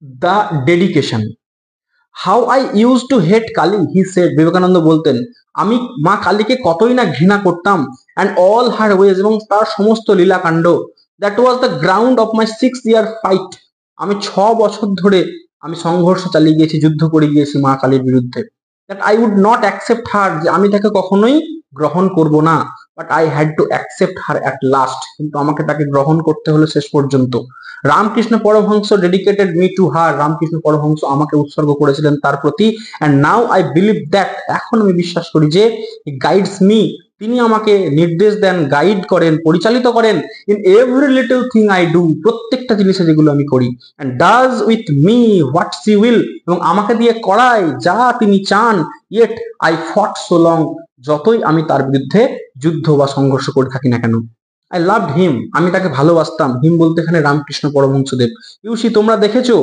The dedication. How I use to hate Kali, he said, Vivekananda বলতেন, আমি মা কালীকে কতই না ঘৃণা করতাম, অ্যান্ড অল হার ওয়েজ, এবং তার সমস্ত লীলাকাণ্ড। That was the ground of my 6 year fight. আমি 6 বছর ধরে আমি সংঘর্ষ চালিয়ে গিয়েছি, যুদ্ধ করে গিয়েছি মা কালীর বিরুদ্ধে। That I would not accept her, যে আমি তাকে কখনোই গ্রহণ করব না, but I had to accept her at last, কিন্তু আমাকে তাকে গ্রহণ করতে হলো শেষ পর্যন্ত। Ramakrishna Paramahamsa dedicated me to her, Ramakrishna Paramahamsa আমাকে উৎসর্গ করেছিলেন তার প্রতি। And now I believe that, এখন আমি বিশ্বাস করি যে গাইডস মি, তিনি আমাকে নির্দেশ দেন, গাইড করেন, পরিচালিত করেন, in every little thing I do, প্রত্যেকটা জিনিসে যেগুলো আমি করি, and does with me what she will, এবং আমাকে দিয়ে করায় যা তিনি চান। Yet I fought so long, যতই আমি তার বিরুদ্ধে যুদ্ধ বা সংঘর্ষ করে থাকি না কেন। আই লাভড হিম, আমি তাকে ভালোবাসতাম। হিম বলতে এখানে রামকৃষ্ণ পরমহংসদেব। ইউসি, তোমরা দেখেছো,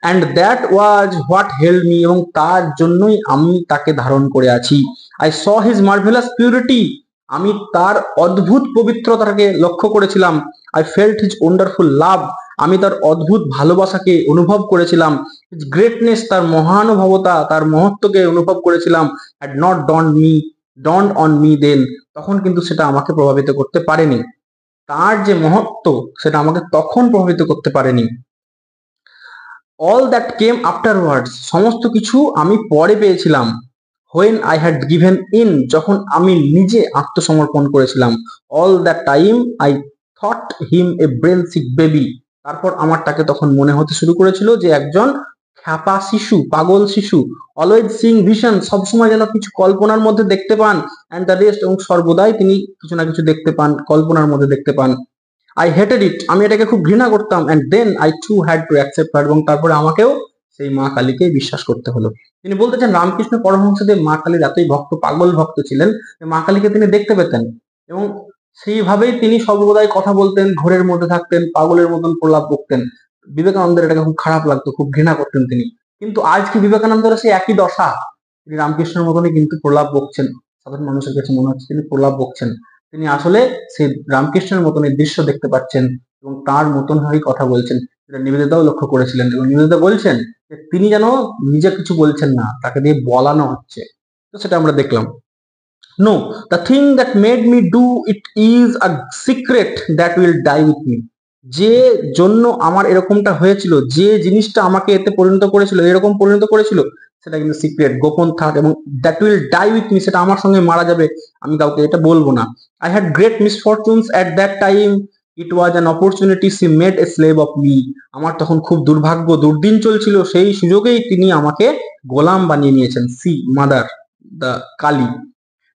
and that was what held me, এবং তার জন্যই আমি তাকে ধারণ করে আছি। I saw his marvellous purity, আমি তার অদ্ভুত পবিত্রতাকে লক্ষ্য করেছিলাম। আই ফেল্ট হিজ ওয়ান্ডারফুল লাভ, আমি তার অদ্ভুত ভালোবাসাকে অনুভব করেছিলাম। হিজ গ্রেটনেস, তার মহানুভবতা, তার মহত্বকে অনুভব করেছিলাম। Had not dawned on me then, তখন কিন্তু সেটা আমাকে প্রভাবিত করতে পারেনি। তার যে মহত্ব, সেটা আমাকে তখন প্রভাবিত করতে পারেনি। অল দ্যাট কেম আফটারওয়ার্ডস, সমস্ত কিছু আমি পরে পেয়েছিলাম। When I had given in, যখন আমি নিজে আত্মসমর্পণ করেছিলাম। All that time I thought him a brain sick baby, তারপর আমার তাকে তখন মনে হতে শুরু করেছিল যে একজন খ্যাপা শিশু, পাগল শিশু। অলওয়েজ সিং ভিশন, সবসময় যেন কিছু কল্পনার মধ্যে দেখতে পান। অ্যান্ড দ্য রেস্ট, এবং সর্বদাই তিনি কিছু না কিছু দেখতে পান, কল্পনার মধ্যে দেখতে পান। আই হেটেড ইট, আমি এটাকে খুব ঘৃণা করতাম। And then I too had to accept her, এবং তারপরে আমাকেও সেই মা কালীকেই বিশ্বাস করতে হলো। তিনি বলতে চান রামকৃষ্ণ পরমহংসদেব মা কালীর এতই ভক্ত, পাগল ভক্ত ছিলেন, যে মা কালীকে তিনি দেখতে পেতেন, এবং সেইভাবেই তিনি সর্বদাই কথা বলতেন, ঘোরের মধ্যে থাকতেন, পাগলের মতন প্রলাপ বকতেন। বিবেকানন্দের এটাকে খুব খারাপ লাগতো, খুব ঘৃণা করতেন তিনি। কিন্তু আজ কি বিবেকানন্দের সেই একই দশা? তিনি রামকৃষ্ণের মতনই কিন্তু প্রলাপ বকছেন। সাধারণ মানুষের কাছে মনে হচ্ছে তিনি প্রলাপ বকছেন। তিনি আসলে সেই রামকৃষ্ণের মতন এই দৃশ্য দেখতে পাচ্ছেন, এবং তার মতন হয়েই কথা বলছেন। এটা নিবেদিতাও লক্ষ্য করেছিলেন, এবং নিবেদিতা বলছেন যে তিনি যেন নিজে কিছু বলছেন না, তাকে দিয়ে বলানো হচ্ছে। তো সেটা আমরা দেখলাম। No, the thing that made me do it is a secret that will die with me, যে জন্য আমার এরকমটা হয়েছিল, যে জিনিসটা আমাকে এতে পরিণত করেছিল, এরকম পরিণত করেছিল, সেটা কিন্তু সিক্রেট, গোপন থাক, এবং that will die with me, সেটা আমার সঙ্গে মারা যাবে, আমি কাউকে এটা বলবো না। I had great misfortunes at that time, it was an opportunity she made a slave of me, আমার তখন খুব দুর্ভাগ্য, দুর্দিন চলছিল, সেই সুযোগেই তিনি আমাকে গোলাম বানিয়ে নিয়েছেন। She mother, the Kali,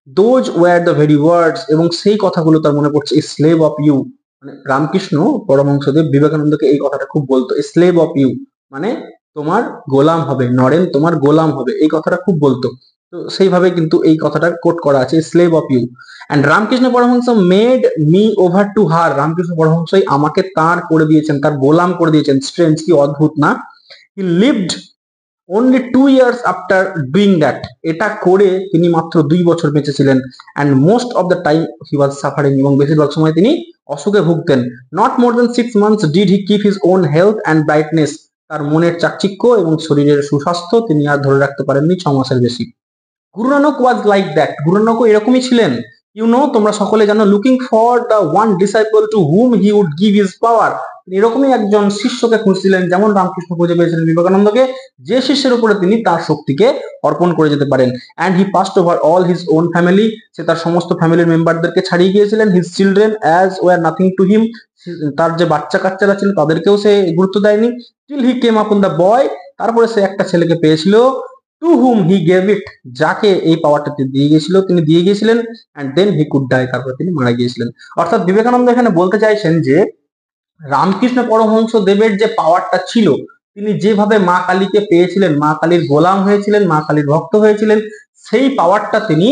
those were the very words, এবং সেই কথাগুলো তার মনে পড়ছে, এ স্লেভ অফ ইউ, মানে রামকৃষ্ণ পরমহংসদেব বিবেকানন্দকে এই কথাটা খুব বলতো, এ স্লেভ অফ ইউ, মানে তোমার গোলাম হবে, নরেন তোমার গোলাম হবে, এই কথাটা খুব বলতো। তো সেইভাবে কিন্তু এই কথাটা কোট করা আছে, slave of you. And Ramakrishna Paramahamsa made me over to her, Ramakrishna পরমহংসই আমাকে তার করে দিয়েছেন, তার গোলাম করে দিয়েছেন। স্ট্রেঞ্জ, কি অদ্ভুত না? He lived only 2 years after doing that, এটা করে তিনি মাত্র 2 বছর বেঁচে ছিলেন। and most of the time he was suffering, এবং বেশিরভাগ সময় তিনি অসুখে ভুগতেন। not more than 6 months did he keep his own health and brightness, তার মনের চাকচিক্য এবং শরীরের সুস্বাস্থ্য তিনি আর ধরে রাখতে পারেননি 6 মাসের বেশি। Guru Nanak was like that, গুরু নানকও এরকমই ছিলেন। ইউ নো, তোমরা সকলে জানো, looking for the one disciple to whom he would give his power, এরকমই একজন শিষ্যকে খুঁজছিলেন, যেমন রামকৃষ্ণ খুঁজে পেয়েছিলেন বিবেকানন্দকে, যে শিষ্যের উপরে তিনি তার শক্তিকে অর্পণ করে যেতে পারেন। And he passed over all his own family, সে তার সমস্ত ফ্যামিলির মেম্বারদেরকে ছাড়িয়ে গিয়েছিলেন। His children as were nothing to him, তার যে বাচ্চা কাচ্চারা ছিল তাদেরকেও সে গুরুত্ব দেয়নি। Till he came upon the boy, তারপরে সে একটা ছেলেকে পেয়েছিল, টু হুম হি গেভ ইট, যাকে এই পাওয়ারটা দিয়ে গিয়েছিল, তিনি দিয়ে গিয়েছিলেন। And then he could die, তারপরে তিনি মারা গিয়েছিলেন। অর্থাৎ বিবেকানন্দ এখানে বলতে চাইছেন যে রামকৃষ্ণ পরমহংস দেবের যে পাওয়ারটা ছিল, তিনি যেভাবে মা কালীকে পেয়েছিলেন, মা কালীর গোলাম হয়েছিলেন, মা কালীর ভক্ত হয়েছিলেন, সেই পাওয়ারটা তিনি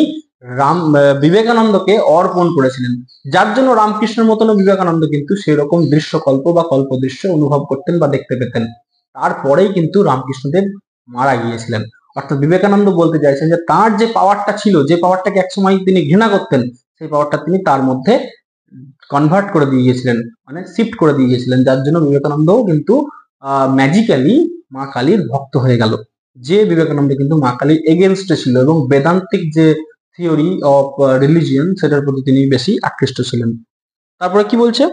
বিবেকানন্দকে অর্পণ করেছিলেন, যার জন্য রামকৃষ্ণের মতন বিবেকানন্দ কিন্তু সেরকম দৃশ্যকল্প বা কল্প দৃশ্য অনুভব করতেন বা দেখতে পেতেন। তারপরেই কিন্তু রামকৃষ্ণদেব মারা গিয়েছিলেন। অর্থাৎ বিবেকানন্দ বলতে চাইছেন যে তার যে পাওয়ারটা ছিল, যে পাওয়ারটাকে একসময় তিনি ঘৃণা করতেন, সেই পাওয়ারটা তিনি তার মধ্যে কনভার্ট করে দিয়ে গেছিলেন, মানে শিফট করে দিয়ে গেছিলেন, যার জন্য বিবেকানন্দও কিন্তু ম্যাজিক্যালি মা কালীর ভক্ত হয়ে গেল। যে বিবেকানন্দ কিন্তু মা কালীর এগেনস্টে ছিল এবং বেদান্তিক যে থিওরি অফ রিলিজিয়ন সেটার প্রতি তিনি বেশি আকৃষ্ট ছিলেন। তারপরে কি বলছে,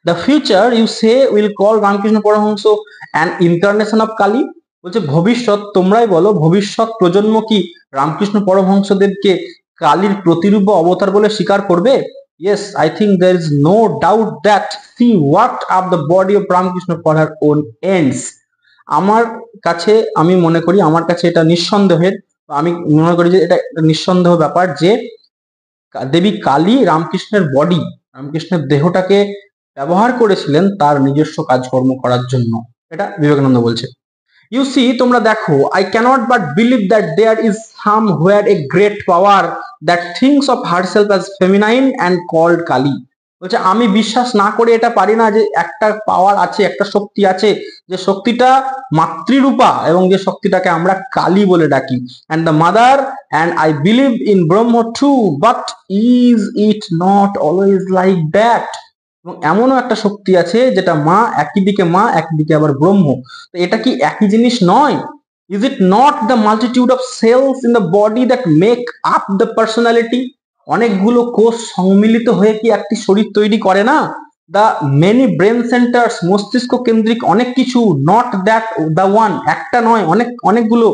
the future you see will call Ramakrishna Paramahamsa an incarnation of Kali. বলছে ভবিষ্যৎ, তোমরাই বলো, ভবিষ্যৎ প্রজন্ম কি রামকৃষ্ণ পরমহংসদেবকে কালীর প্রতিরূপ বা অবতার বলে স্বীকার করবে? Yes, I think there is no doubt that she worked up the body of Ramakrishna for her own ends. আমার কাছে, আমি মনে করি, আমার কাছে এটা নিঃসন্দেহের, আমি মনে করি যে এটা একটা নিঃসন্দেহ ব্যাপার যে দেবী কালী রামকৃষ্ণের বডি, রামকৃষ্ণের দেহটাকে ব্যবহার করেছিলেন তার নিজস্ব কাজকর্ম করার জন্য। এটা বিবেকানন্দ বলছে। ইউ সি, তোমরা দেখো, I cannot but believe that there is somewhere a great power that thinks of herself as feminine and called Kali. বলছে আমি বিশ্বাস না করে এটা পারি না যে একটা পাওয়ার আছে, একটা শক্তি আছে, যে শক্তিটা মাতৃরূপা এবং যে শক্তিটাকে আমরা কালী বলে ডাকি। And the mother, and I believe in Brahman too, but is it not always like that? এবং এমনও একটা শক্তি আছে যেটা মা, একই দিকে মা, একদিকে আবার ব্রহ্ম। তো এটা কি একই জিনিস নয়? Is it not the multitude of cells in the body that make up the personality? অনেকগুলো কোষ সম্মিলিত হয়ে কি একটি শরীর তৈরি করে না? দ্য মেনি ব্রেন সেন্টার্স, মস্তিষ্ক কেন্দ্রিক অনেক কিছু, নট দ্যাট দ্য ওয়ান, একটা নয়, অনেকগুলো,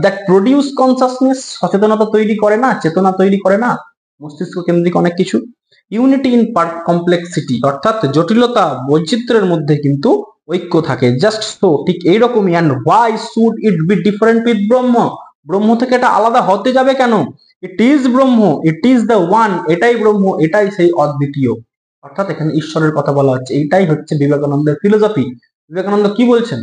দ্যাট প্রডিউস কনসাসনেস, সচেতনতা তৈরি করে না, চেতনা তৈরি করে না, মস্তিষ্ক কেন্দ্রিক অনেক কিছু। ইউনিটি ইন কমপ্লেক্সিটি, অর্থাৎ জটিলতা বৈচিত্র্যের মধ্যে কিন্তু ঐক্য থাকে। জাস্ট সো, ঠিক এইরকমই। And why should it be different with ব্রহ্ম? ব্রহ্ম থেকে এটা আলাদা হতে যাবে কেন? It is Brahma, it is the one, এটাই ব্রহ্ম, এটাই সেই অদ্বিতীয়। অর্থাৎ এখানে ঈশ্বরের কথা বলা হচ্ছে। এইটাই হচ্ছে বিবেকানন্দের ফিলোসফি। বিবেকানন্দ কি বলছেন?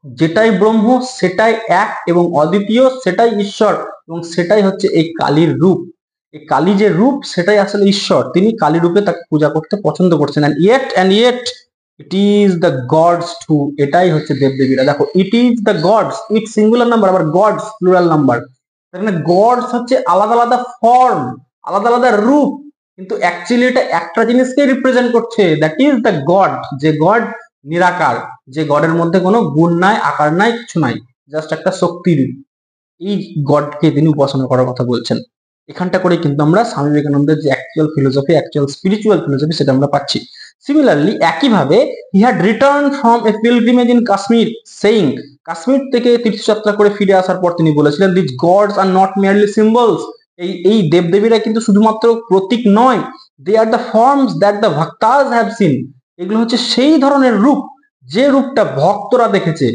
যেটাই ব্রহ্ম সেটাই এক এবং অদ্বিতীয়, সেটাই ঈশ্বর, এবং সেটাই হচ্ছে এই কালীর রূপ। এই কালী যে রূপ সেটাই আসলে ঈশ্বর, তিনি কালী রূপে তাকে পূজা করতে পছন্দ করছেন। And yet it is the gods too, এটাই হচ্ছে দেবদেবীরা। দেখো, it is the gods, it singular number, আবার গডস প্লুরাল নাম্বার। মানে গডস হচ্ছে আলাদা আলাদা ফর্ম, আলাদা আলাদা রূপ, কিন্তু অ্যাকচুয়ালি এটা একটা জিনিসকে রিপ্রেজেন্ট করছে, দ্যাট ইজ দ্য গড। যে গড নিরাকার, যে গডের মধ্যে কোনো গুণ নাই, আকার নাই, কিছু নাই, জাস্ট একটা শক্তির, এই গডকে তিনি উপাসনা করার কথা বলছেন। এখানটা করে কিন্তু আমরা স্বামী বিবেকানন্দের যে actual philosophy, actual spiritual philosophy, সেটা আমরা পাচ্ছি। সিমিলারলি, একইভাবে, he had return from a pilgrimage in Kashmir, saying, Kashmir থেকে তীর্থযাত্রা করে ফিরে আসার পর তিনি বলেছিলেন, this gods are not merely symbols, এই দেবদেবীরা কিন্তু শুধুমাত্র প্রতীক নয়, they are the forms that the bhaktas have seen, এগুলো হচ্ছে সেই ধরনের রূপ যে রূপটা ভক্তরা দেখেছে,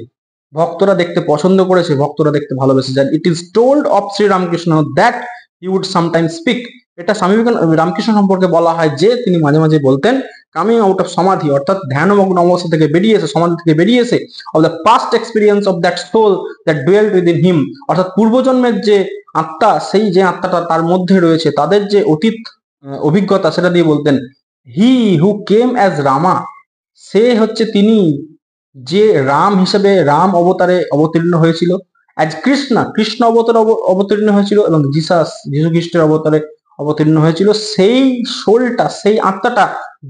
ভক্তরা দেখতে পছন্দ করেছে, ভক্তরা দেখতে ভালোবেসে যান। It is told of Shri Ramakrishna that he would sometime speak, এটা স্বামী রামকৃষ্ণ সম্পর্কে বলা হয় যে তিনি মাঝে মাঝে বলতেন, কামিং আউট অফ সমাধি, অর্থাৎ ধ্যানমগ্ন অবস্থা থেকে বেরিয়ে এসে, সমাধি থেকে বেরিয়ে এসে, of the past experience of that soul that dwelled within him, অর্থাৎ পূর্বজন্মের যে আত্মা, সেই যে আত্মাটা তার মধ্যে রয়েছে, তাদের যে অতীত অভিজ্ঞতা, সেটা দিয়ে বলতেন, হি হু কেম অ্যাজ রামা, সে হচ্ছে তিনি যে রাম হিসেবে, রাম অবতারে অবতীর্ণ হয়েছিল, অ্যাজ কৃষ্ণা, কৃষ্ণ অবতারে অবতীর্ণ হয়েছিল, এবং যীশু খ্রিস্টের অবতারে অবতীর্ণ হয়েছিল, সেই সোলটা, সেই আত্মাটা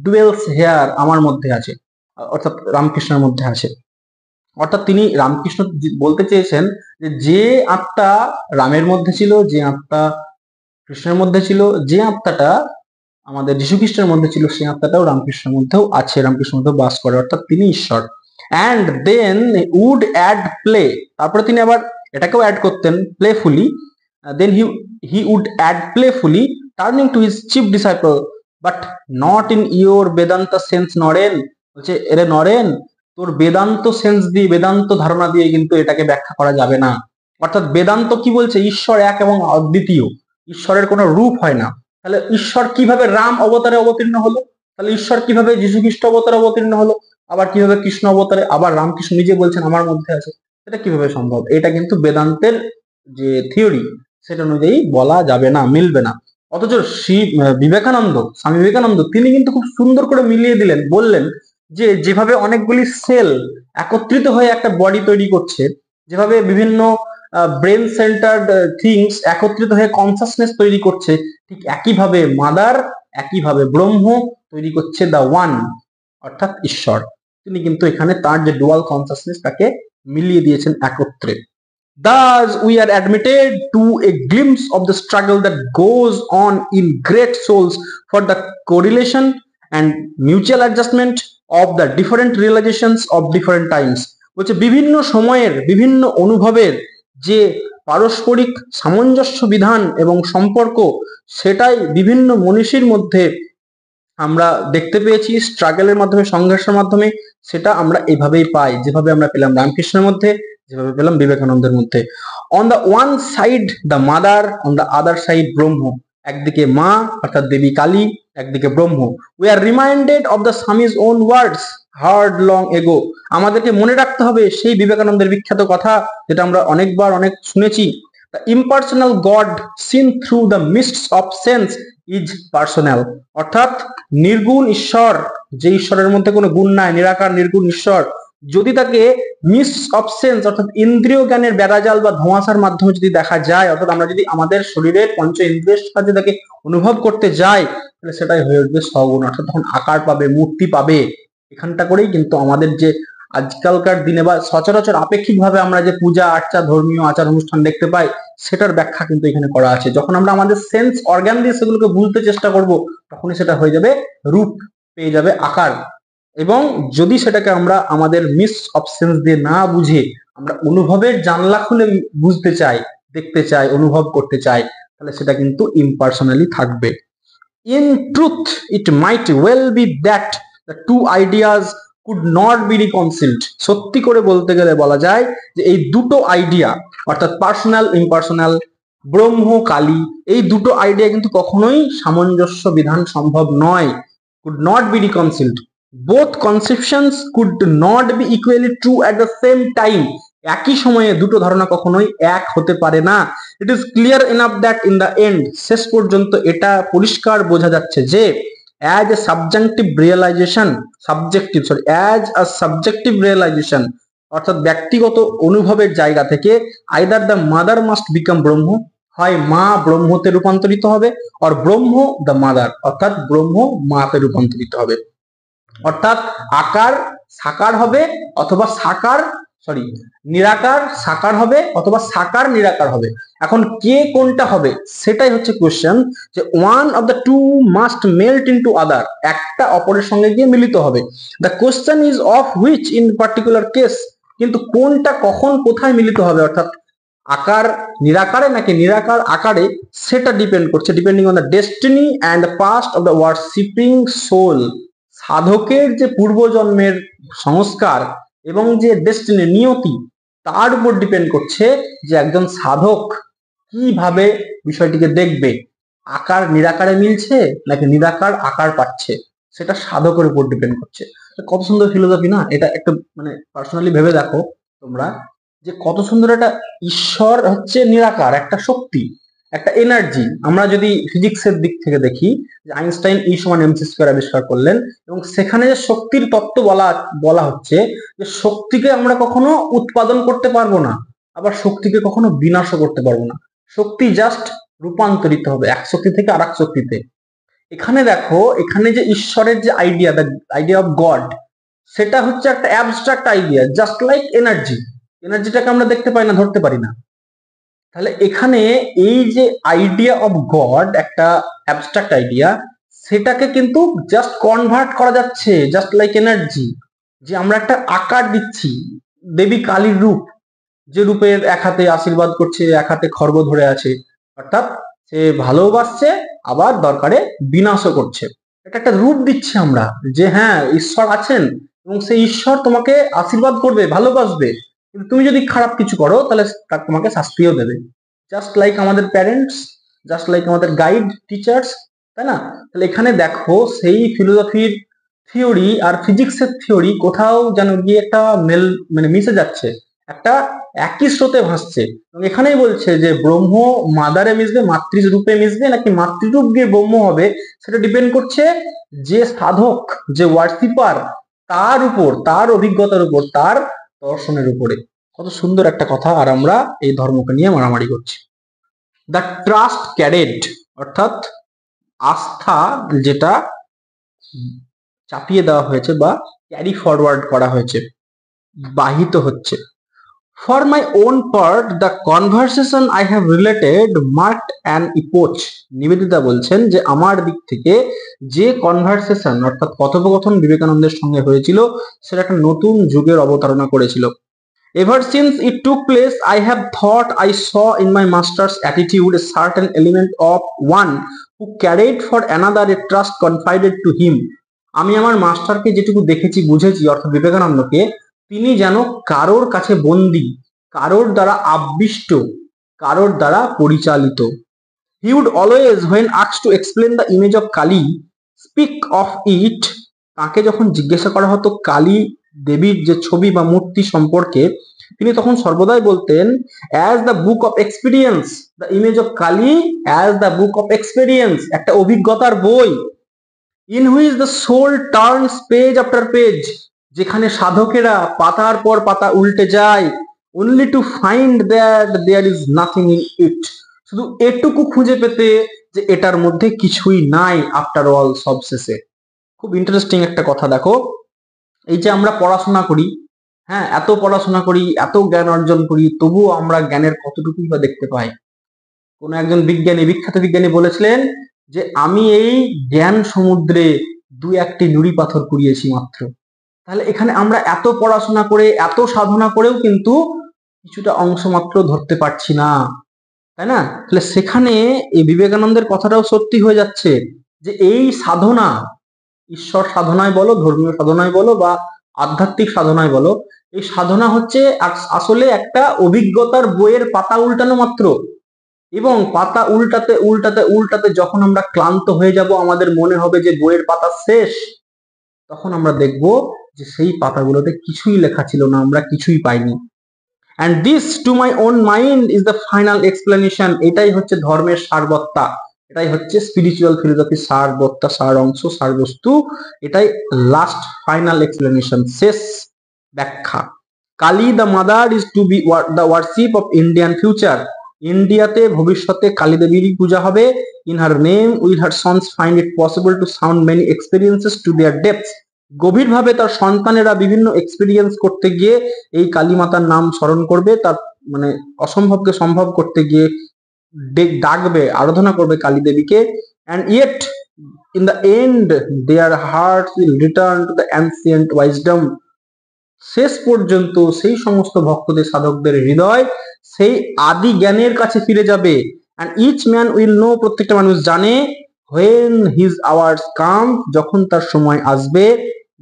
ডুয়েলস হেয়ার, আমার মধ্যে আছে, অর্থাৎ রামকৃষ্ণের মধ্যে আছে। অর্থাৎ তিনি, রামকৃষ্ণ বলতে চেয়েছেন যে আত্মা রামের মধ্যে ছিল, যে আত্মা কৃষ্ণের মধ্যে ছিল, যে আত্মাটা আমাদের যীশু খ্রিস্টের মধ্যে ছিল, সেই আত্মাটাও রামকৃষ্ণের মধ্যেও আছে, রামকৃষ্ণের মধ্যেও বাস করে, অর্থাৎ তিনি ঈশ্বর। And then would add play, তারপরে তিনি আবার এটাকেও অ্যাড করতেন playfully, then he would add playfully, turning to his chief disciple, but not in your Vedanta sense Naren, বলছে, এরে নরেন, তোর বেদান্ত সেন্স দিয়ে, বেদান্ত ধারণা দিয়ে কিন্তু এটাকে ব্যাখ্যা করা যাবে না। অর্থাৎ বেদান্ত কি বলছে? ঈশ্বর এক এবং অদ্বিতীয়, ঈশ্বরের কোনো রূপ হয় না। তাহলে ঈশ্বর কিভাবে রাম অবতারে অবতীর্ণ হলো? তাহলে ঈশ্বর কিভাবে যীশু খ্রিস্ট অবতারে অবতীর্ণ হলো? আবার কিভাবে কৃষ্ণ অবতারে? আবার রামকৃষ্ণ নিজে বলছেন আমার মধ্যে আছে, এটা কিভাবে সম্ভব? এটা কিন্তু বেদান্তের যে থিওরি সেটা অনুযায়ী বলা যাবে না, মিলবে না। অথচ বিবেকানন্দ, স্বামী বিবেকানন্দ, তিনি কিন্তু খুব সুন্দর করে মিলিয়ে দিলেন, বললেন যে যেভাবে অনেকগুলি সেল একত্রিত হয়ে একটা বডি তৈরি করছে, যেভাবে বিভিন্ন ব্রেন সেন্টার্ড থিংস একত্রিত হয়ে কনসাসনেস তৈরি করছে, ঠিক একইভাবে মাদার, একইভাবে ব্রহ্ম তৈরি করছে দ্য ওয়ান, অর্থাৎ ঈশ্বর। তিনি কিন্তু এখানে তার যে ডুয়াল কনসাসনেস তাকে মিলিয়ে দিয়েছেন একত্রে। Thus, we are admitted to a glimpse of the struggle that goes on in great souls for the correlation and mutual adjustment of the different realizations of different times. বলছে বিভিন্ন সময়ের বিভিন্ন অনুভবের যে পারস্পরিক সামঞ্জস্য বিধান এবং সম্পর্ক, সেটাই বিভিন্ন মনীষীর মধ্যে আমরা দেখতে পেয়েছি, স্ট্রাগলের মাধ্যমে, সংঘর্ষের মাধ্যমে। সেটা আমরা এভাবেই পাই, যেভাবে আমরা পেলাম রামকৃষ্ণের মধ্যে, যেভাবে পেলাম বিবেকানন্দের মধ্যে। On the one side the mother, on the other side ব্রহ্ম। একদিকে মা অর্থাৎ দেবী কালী, একদিকে ব্রহ্ম। We are reminded of the Swami's own words hard long ago. আমাদেরকে মনে রাখতে হবে সেই বিবেকানন্দের বিখ্যাত কথা, যেটা আমরা অনেকবার অনেক শুনেছি। The impersonal god seen through the mists of sense is personal. অর্থাৎ নির্গুণ ঈশ্বর, যে ঈশ্বরের মধ্যে কোনো গুণ নাই, নিরাকার নির্গুণ ঈশ্বর, যদি তাকে মিস্টস অফ সেন্স অর্থাৎ ইন্দ্রিয় জ্ঞানের বেড়াজাল বা ধোঁয়াশার মাধ্যমে যদি দেখা যায়, অর্থাৎ আমরা যদি আমাদের শরীরের পঞ্চ ইন্দ্রিয়ের সাহায্যে তাকে অনুভব করতে যাই, তাহলে সেটাই হয়ে উঠবে সগুণ, অর্থাৎ তখন আকার পাবে, মূর্তি পাবে। এখানটা করেই কিন্তু আমাদের যে আজকালকার দিনে বা সচরাচর আপেক্ষিকভাবে আমরা যে পূজা আর্চা, ধর্মীয় আচার অনুষ্ঠান দেখতে পাই, সেটার ব্যাখ্যা কিন্তু এখানে করা আছে। যখন আমরা আমাদের সেন্স অর্গান দিয়ে সেগুলোকে বুঝতে চেষ্টা করব, তখনই সেটা হয়ে যাবে রূপ, পেয়ে যাবে আকার। এবং যদি সেটাকে আমরা আমাদের মিস অফ সেন্স দিয়ে না বুঝে আমরা অনুভবের জানলা খুলে বুঝতে চাই, দেখতে চাই, অনুভব করতে চাই, তাহলে সেটা কিন্তু ইম্পার্সোনালি থাকবে। In truth it might well be that the two ideas could not be reconciled. সত্যি করে বলতে গেলে বলা যায় যে এই দুটো আইডিয়া, অর্থাৎ পার্সোনাল ইম্পার্সোনাল, ব্রহ্ম কালী, এই দুটো আইডিয়া কিন্তু কখনোই সামঞ্জস্য বিধান সম্ভব নয়। Could not be reconciled. Both conceptions could not be equally true at the same time. একই সময়ে দুটো ধারণা কখনোই এক হতে পারে না। It is clear enough that in the end, শেষ পর্যন্ত এটা পরিষ্কার বোঝা যাচ্ছে যে as a subjective realization, as a subjective realization, অর্থাৎ ব্যক্তিগত অনুভবের জায়গা থেকে either the mother must become ব্রহ্ম, হয় মা ব্রহ্মতে রূপান্তরিত হবে, আর ব্রহ্ম the mother, অর্থাৎ ব্রহ্ম মাতে রূপান্তরিত হবে। অর্থাৎ আকার সাকার হবে, অথবা নিরাকার সাকার হবে, অথবা সাকার নিরাকার হবে। এখন কে কোনটা হবে সেটাই হচ্ছে কোশ্চেন, যে one of the two must melt into other, একটা অপরের সঙ্গে গিয়ে মিলিত হবে। The question is of which in particular case, কিন্তু কোনটা কখন কোথায় মিলিত হবে, অর্থাৎ আকার নিরাকারে নাকি নিরাকার আকারে, সেটা ডিপেন্ড করছে, depending on the destiny and the past of the worshipping soul. সাধকের যে পূর্বজন্মের সংস্কার এবং যে ডেস্টিনি, নিয়তি, তার উপর ডিপেন্ড করছে যে একজন সাধক কিভাবে বিষয়টিকে দেখবে। আকার নিরাকারে মিলছে নাকি নিরাকার আকার পাচ্ছে, সেটা সাধকের উপর ডিপেন্ড করছে। কত সুন্দর ফিলোসফি না এটা! একটা মানে পার্সোনালি ভেবে দেখো তোমরা, যে কত সুন্দর একটা ঈশ্বর হচ্ছে নিরাকার, একটা শক্তি, একটা এনার্জি। আমরা যদি ফিজিক্সের দিক থেকে দেখি, যে আইনস্টাইন E = mc² আবিষ্কার করলেন, এবং সেখানে যে শক্তির তত্ত্ব বলা হচ্ছে যে শক্তিকে আমরা কখনো উৎপাদন করতে পারবো না, আবার শক্তিকে কখনো বিনাশও করতে পারবো না। শক্তি জাস্ট রূপান্তরিত হবে এক শক্তি থেকে আর এক শক্তিতে। এখানে দেখো, এখানে যে ঈশ্বরের যে idea, the idea of god, সেটা হচ্ছে একটা abstract idea, just like energy. এনার্জিটাকে আমরা দেখতে পাই না, ধরতে পারি না। তাহলে এখানে এই যে আইডিয়া অফ গড, একটা অ্যাবস্ট্রাক্ট আইডিয়া, সেটাকে কিন্তু জাস্ট কনভার্ট করা যাচ্ছে, জাস্ট লাইক এনার্জি। যে আমরা একটা আকার দিচ্ছি, দেবী কালীর রূপ, যে রূপের এক হাতে আশীর্বাদ করছে, এক হাতে খড়গ ধরে আছে, অর্থাৎ সে ভালোবাসছে, আবার দরকারে বিনাশও করছে। এটা একটা রূপ দিচ্ছি আমরা, যে হ্যাঁ ঈশ্বর আছেন এবং সেই ঈশ্বর তোমাকে আশীর্বাদ করবে, ভালোবাসবে, কিন্তু তুমি যদি খারাপ কিছু করো তাহলে তার তোমাকে শাস্তিও দেবে। জাস্ট লাইক আমাদের প্যারেন্টস, জাস্ট লাইক আমাদের গাইড, টিচার্স, তাই না? তাহলে এখানে দেখো সেই ফিলোসফির থিওরি আর ফিজিক্সের থিওরি কোথাও যেন গিয়ে একটা মিশে যাচ্ছে, একটা একই স্রোতে ভাসছে। এবং এখানেই বলছে যে ব্রহ্ম মাদারে মিশবে, মাতৃরূপে মিশবে, নাকি মাতৃরূপ গিয়ে ব্রহ্ম হবে, সেটা ডিপেন্ড করছে যে সাধক, যে ওয়ার্শিপার, তার উপর, তার অভিজ্ঞতার উপর, তার দর্শনের উপরে। কত সুন্দর একটা কথা! আর আমরা এই ধর্মকে নিয়ে মারামারি করছি। দ্য ট্রাস্ট ক্যারেড, অর্থাৎ আস্থা যেটা চাপিয়ে দেওয়া হয়েছে বা ক্যারি ফরওয়ার্ড করা হয়েছে, বাহিত হচ্ছে। For my own part, the conversation I have related marked an epoch. Nivedita বলছেন যে আমার দিক থেকে যে কনভারসেশন অর্থাৎ কথোপকথন বিবেকানন্দের সঙ্গে হয়েছিল সেটা একটা নতুন যুগের অবতারণা করেছিল। Ever since it took place, I have thought I saw in my master's attitude a certain element of one who carried for another a trust confided to him. আমি আমার মাস্টারকে যেটুকু দেখেছি বুঝেছি অর্থাৎ বিবেকানন্দকে, তিনি যেন কারোর কাছে বন্দী, কারোর দ্বারা আবিষ্ট, কারোর দ্বারা পরিচালিত। He would always, when asked to explain the image of Kali, speak of it. তাকে যখন জিজ্ঞাসা করা হতো কালী দেবীর যে ছবি বা মূর্তি সম্পর্কে, তিনি তখন সর্বদাই বলতেন as the book of experience, the image of Kali as the book of experience, একটা অভিজ্ঞতার বই। In which the soul turns page after page, যেখানে সাধকেরা পাতার পর পাতা উল্টে যায়, only to find that there is nothing in it, শুধু এটুকু খুঁজে পেতে যে এটার মধ্যে কিছুই নাই আফটার অল, সবশেষে। খুব ইন্টারেস্টিং একটা কথা দেখো, এই যে আমরা পড়াশোনা করি, হ্যাঁ এত পড়াশোনা করি, এত জ্ঞান অর্জন করি, তবুও আমরা জ্ঞানের কতটুকুই বা দেখতে পাই। কোন একজন বিজ্ঞানী, বিখ্যাত বিজ্ঞানী বলেছিলেন যে আমি এই জ্ঞান সমুদ্রে দু একটি নুড়ি পাথর কুড়িয়েছি মাত্র। তাহলে এখানে আমরা এত পড়াশোনা করে, এত সাধনা করেও কিন্তু কিছুটা অংশ মাত্র ধরতে পারছি না, তাই না? তাহলে সেখানে এই বিবেকানন্দের কথাটাও সত্যি হয়ে যাচ্ছে যে এই সাধনা, ঈশ্বর সাধনায় বলো, ধর্মীয় সাধনায় বলো বা আধ্যাত্মিক সাধনায় বলো, এই সাধনা হচ্ছে আসলে একটা অভিজ্ঞতার বইয়ের পাতা উল্টানো মাত্র। এবং পাতা উল্টাতে উল্টাতে উল্টাতে যখন আমরা ক্লান্ত হয়ে যাব, আমাদের মনে হবে যে বইয়ের পাতা শেষ, তখন আমরা দেখব যে সেই পাতাগুলোতে কিছুই লেখা ছিল না, আমরা কিছুই পাইনি। and this to my own mind is the final explanation. এটাই হচ্ছে ধর্মের সারবত্তা, এটাই হচ্ছে স্পিরিচুয়াল ফিলোসফি, সারবত্তা, সার অংশ, সারবস্তু, এটাই লাস্ট ফাইনাল এক্সপ্লেনেশন, শেষ ব্যাখ্যা। Kali the mother is to be the worship of Indian future. ইন্ডিয়াতে ভবিষ্যতে কালী দেবীরই পূজা হবে। In her name will her sons find it possible to sound many experiences to their depths. গভীরভাবে তার সন্তানেরা বিভিন্ন এক্সপিরিয়েন্স করতে গিয়ে এই কালী মাতার নাম স্মরণ করবে, তার মানে অসম্ভবকে সম্ভব করতে গিয়ে ডাকবে, আরাধনা করবে কালী দেবীকে। and yet in the end their hearts will return to the ancient wisdom. শেষ পর্যন্ত সেই সমস্ত ভক্তদের, সাধকদের হৃদয় সেই আদি জ্ঞানের কাছে ফিরে যাবে। and each man will know, প্রত্যেকটা মানুষ জানে, when his hours come, যখন তার সময় আসবে,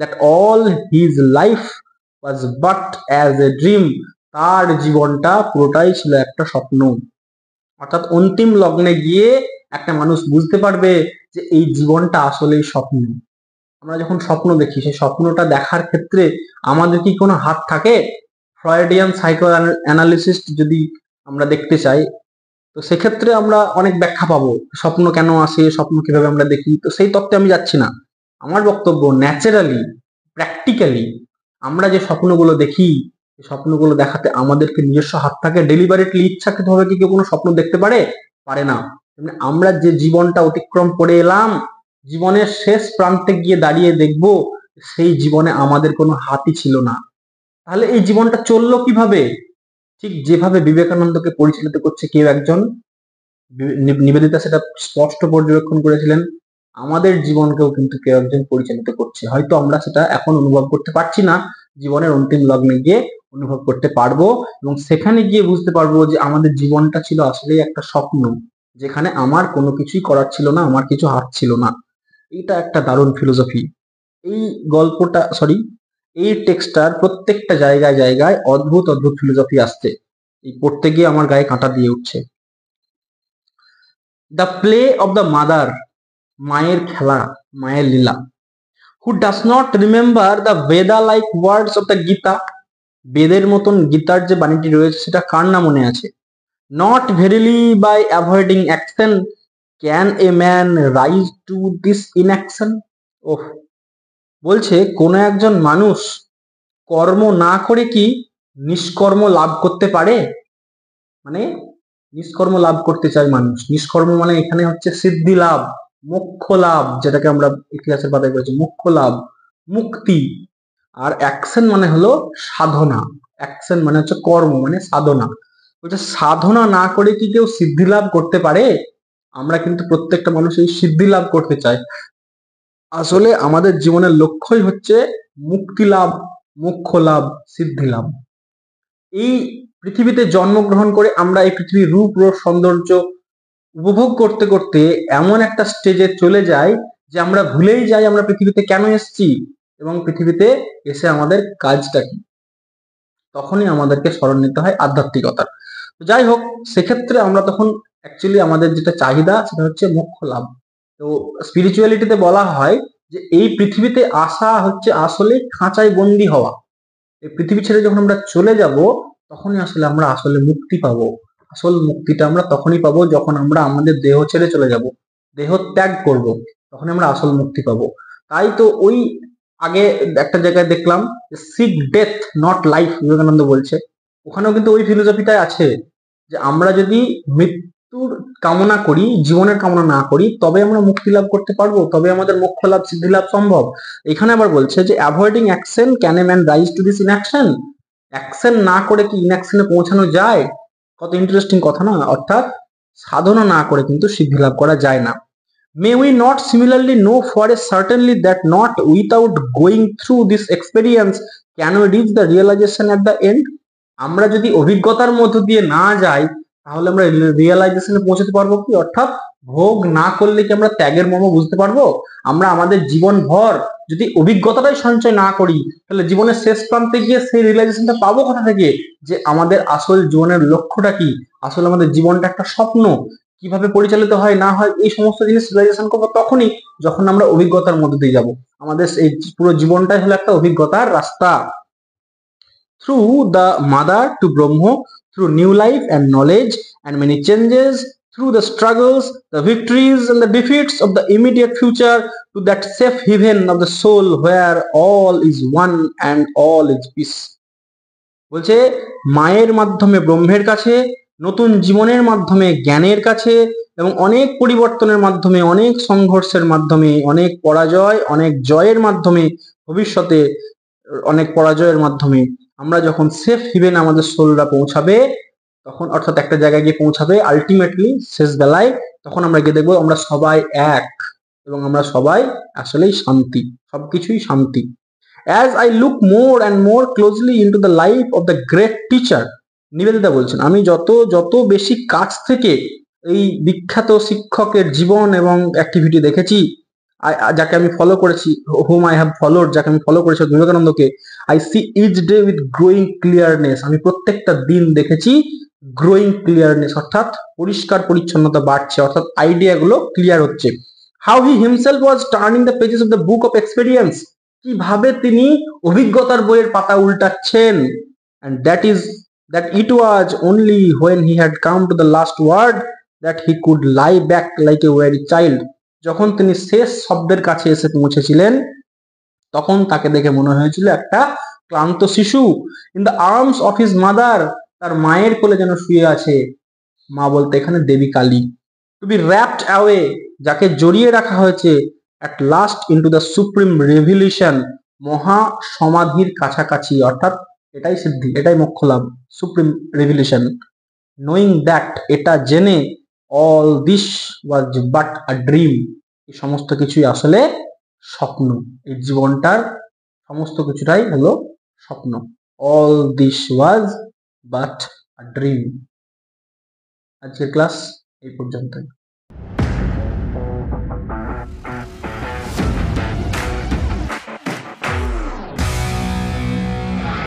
that all his life was but as a dream, তার জীবনটা পুরোটাই ছিল একটা স্বপ্ন। অর্থাৎ অন্তিম লগ্নে গিয়ে একটা মানুষ বুঝতে পারবে যে এই জীবনটা আসলেই স্বপ্ন। আমরা যখন স্বপ্ন দেখি, সেই স্বপ্নটা দেখার ক্ষেত্রে আমাদের কি কোনো হাত থাকে? ফ্রয়েডিয়ান সাইকো অ্যানালিসিস্ট যদি আমরা দেখতে চাই, তো সেক্ষেত্রে আমরা অনেক ব্যাখ্যা পাবো, স্বপ্ন কেন আসে, স্বপ্ন কিভাবে আমরা দেখি, তো সেই তত্ত্বে আমি যাচ্ছি না। আমার বক্তব্য ন্যাচারালি, প্র্যাকটিক্যালি আমরা যে স্বপ্নগুলো দেখি, স্বপ্নগুলো দেখাতে আমাদেরকে নিজস্ব হাত থাকে। ডেলিভারেটলি, ইচ্ছাকৃতভাবে কি কেউ কোনো স্বপ্ন দেখতে পারে? পারে না। আমরা যে জীবনটা অতিক্রম করে এলাম, জীবনের শেষ প্রান্তে গিয়ে দাঁড়িয়ে দেখব সেই জীবনে আমাদের কোনো হাতই ছিল না। তাহলে এই জীবনটা চললো কিভাবে? ঠিক যেভাবে বিবেকানন্দকে পরিচালিত করছে কেউ একজন, নিবেদিতা সেটা স্পষ্ট পর্যবেক্ষণ করেছিলেন, আমাদের জীবনকেও কিন্তু কেউ একজন পরিচালিত করছে। হয়তো আমরা সেটা এখন অনুভব করতে পারছি না, জীবনের অন্তিম লগ্নে গিয়ে অনুভব করতে পারবো, এবং সেখানে গিয়ে বুঝতে পারবো যে আমাদের জীবনটা ছিল আসলেই একটা স্বপ্ন, যেখানে আমার কোনো কিছুই করার ছিল না, আমার কিছু হাত ছিল না। এটা একটা দারুণ ফিলোসফি। এই গল্পটা, সরি, এই টেক্সটার প্রত্যেকটা জায়গায় জায়গায় অদ্ভুত অদ্ভুত ফিলোসফি আসছে, এই পড়তে গিয়ে আমার গায়ে কাঁটা দিয়ে উঠছে। The play of the mother, মায়ের খেলা, মায়ের লীলা। Who does not remember the Veda like words of the Gita, বেদের মতন গীতার যে বাণীটি রয়েছে সেটা কার না মনে আছে? Not verily by avoiding action can a man rise to this inaction. ওহ, বলছে কোন একজন মানুষ কর্ম না করে কি নিষ্কর্ম লাভ করতে পারে? মানে নিষ্কর্ম লাভ করতে চায় মানুষ, নিষ্কর্ম মানে এখানে হচ্ছে সিদ্ধি লাভ, মোক্ষ লাভ, যেটাকে আমরা ইতিহাসের পাতায় বলেছি মোক্ষ লাভ, মুক্তি। আর অ্যাকশন মানে হলো সাধনা। অ্যাকশন মানে হচ্ছে কর্ম, মানে সাধনা। বলছে সাধনা না করে কি কেউ সিদ্ধি লাভ করতে পারে? আমরা কিন্তু প্রত্যেকটা মানুষ এই সিদ্ধি লাভ করতে চাই। আসলে আমাদের জীবনের লক্ষ্যই হচ্ছে মুক্তি লাভ, মোক্ষ লাভ, সিদ্ধি লাভ। এই পৃথিবীতে জন্মগ্রহণ করে আমরা এই পৃথিবীর রূপ রস সৌন্দর্য উপভোগ করতে করতে এমন একটা স্টেজে চলে যাই যে আমরা ভুলেই যাই আমরা পৃথিবীতে কেন এসেছি এবং পৃথিবীতে এসে আমাদের কাজটা কি। তখনই আমাদেরকে স্মরণ নিতে হয় আধ্যাত্মিকতার। তো যাই হোক, সেক্ষেত্রে আমরা তখন অ্যাকচুয়ালি আমাদের যেটা চাহিদা সেটা হচ্ছে মোক্ষ লাভ। তো স্পিরিচুয়ালিটিতে বলা হয় যে এই পৃথিবীতে আসা হচ্ছে আসলে খাঁচায় বন্দি হওয়া। এই পৃথিবী ছেড়ে যখন আমরা চলে যাব তখনই আসলে আমরা আসলে মুক্তি পাবো। আসল মুক্তিটা আমরা তখনই পাবো যখন আমরা আমাদের দেহ ছেড়ে চলে যাব, দেহ ত্যাগ করব, তখনই আমরা আসল মুক্তি পাবো। তাই তো ওই আগে একটা জায়গায় দেখলাম seek death not life, Vivekananda বলছে। ওখানেও কিন্তু ওই ফিলোসফিটাই আছে যে আমরা যদি মৃত্যুর কামনা করি, জীবনের কামনা না করি, তবে আমরা মুক্তি লাভ করতে পারবো, তবে আমাদের মোক্ষ লাভ সিদ্ধি লাভ সম্ভব। এখানে আবার বলছে যে avoiding action can a man rise to this inaction. Action না করে কি ইনঅ্যাকশনে পৌঁছানো যায়? কত ইন্টারেস্টিং কথা না। অর্থাৎ সাধনা না করে কিন্তু সিদ্ধি লাভ করা যায় না। May we not similarly know for a certainly that not without going through this experience can we reach the realization at the end? আমরা যদি অভিজ্ঞতার মধ্য দিয়ে না যাই তাহলে আমরা রিয়েলাইজেশনে পৌঁছতে পারবো কি? অর্থাৎ ভোগ না করলে কি আমরা ত্যাগের মর্ম বুঝতে পারবো? আমরা আমাদের জীবন ভর যদি অভিজ্ঞতাটাই সঞ্চয় না করি তাহলে জীবনের শেষ প্রান্তে গিয়ে সেই রিয়েলাইজেশনটা পাবো কোথা থেকে যে আমাদের আসল জীবনের লক্ষ্যটা কি, আসলে আমাদের জীবনটা একটা স্বপ্ন কিভাবে পরিচালিত হয় না হয়, এই সমস্ত জিনিস রিয়েলাইজেশন করবো তখনই যখন আমরা অভিজ্ঞতার মধ্যে দিয়ে যাব। আমাদের এই পুরো জীবনটাই হলো একটা অভিজ্ঞতার রাস্তা। Through the mother to Brahmo, through new life and knowledge and many changes, through the struggles, the victories and the defeats of the immediate future, to that safe haven of the soul where all is one and all is peace. বলছে মায়ের মাধ্যমে ব্রহ্মের কাছে, নতুন জীবনের মাধ্যমে জ্ঞানের কাছে, এবং অনেক পরিবর্তনের মাধ্যমে, অনেক সংঘর্ষের মাধ্যমে, অনেক পরাজয়, অনেক জয়ের মাধ্যমে, ভবিষ্যতে অনেক পরাজয়ের মাধ্যমে আমরা যখন সেফ হিভেন আমাদের সোলরা পৌঁছাবে, তখন অর্থাৎ একটা জায়গায় গিয়ে পৌঁছাবে আলটিমেটলি শেষ বেলায়, তখন আমরা গিয়ে দেখবো আমরা সবাই এক এবং আমরা সবাই আসলেই শান্তি, সবকিছুই শান্তি। As I look more and more closely into the life of the great teacher, Nivedita বলছেন, আমি যত যত বেশি কাছ থেকে এই বিখ্যাত শিক্ষকের জীবন এবং অ্যাক্টিভিটি দেখেছি, যাকে আমি ফলো করেছি, whom I have followed, যাকে আমি ফলো করেছি বিবেকানন্দকে, I see each day with growing clearness, আমি প্রত্যেকটা দিন দেখেছি গ্রোয়িং ক্লিয়ারনেস, অর্থাৎ পরিষ্কার পরিচ্ছন্নতা বাড়ছে, অর্থাৎ আইডিয়াগুলো ক্লিয়ার হচ্ছে। How he himself was turning the pages of the book of experience, কিভাবে তিনি অভিজ্ঞতার বইয়ের পাতা উল্টাচ্ছেন, and that it was only when he had come to the last word that he could lie back like a weary child, যখন তিনি শেষ শব্দের কাছে এসে পৌঁছেছিলেন তখন তাকে দেখে মনে হয়েছিল একটা ক্লান্ত শিশু। In the arms of his mother, তার মায়ের কোলে যেন শুয়ে আছে। মা বলতে এখানে দেবী Kali. To be wrapped away, যাকে জড়িয়ে রাখা হয়েছে at last into the supreme revolution, মহা সমাধির কাছাকাছি, অর্থাৎ এটাই সিদ্ধি, এটাই মোক্ষ লাভ, সুপ্রিম রেভলিউশন। নোয়িং দ্যাট, এটা জেনে, all this was but a dream, এই সমস্ত কিছুই আসলে স্বপ্ন, এই জীবনটার সমস্ত কিছুটাই হলো স্বপ্ন। All this was but a dream. আজকের ক্লাস এই পর্যন্তই।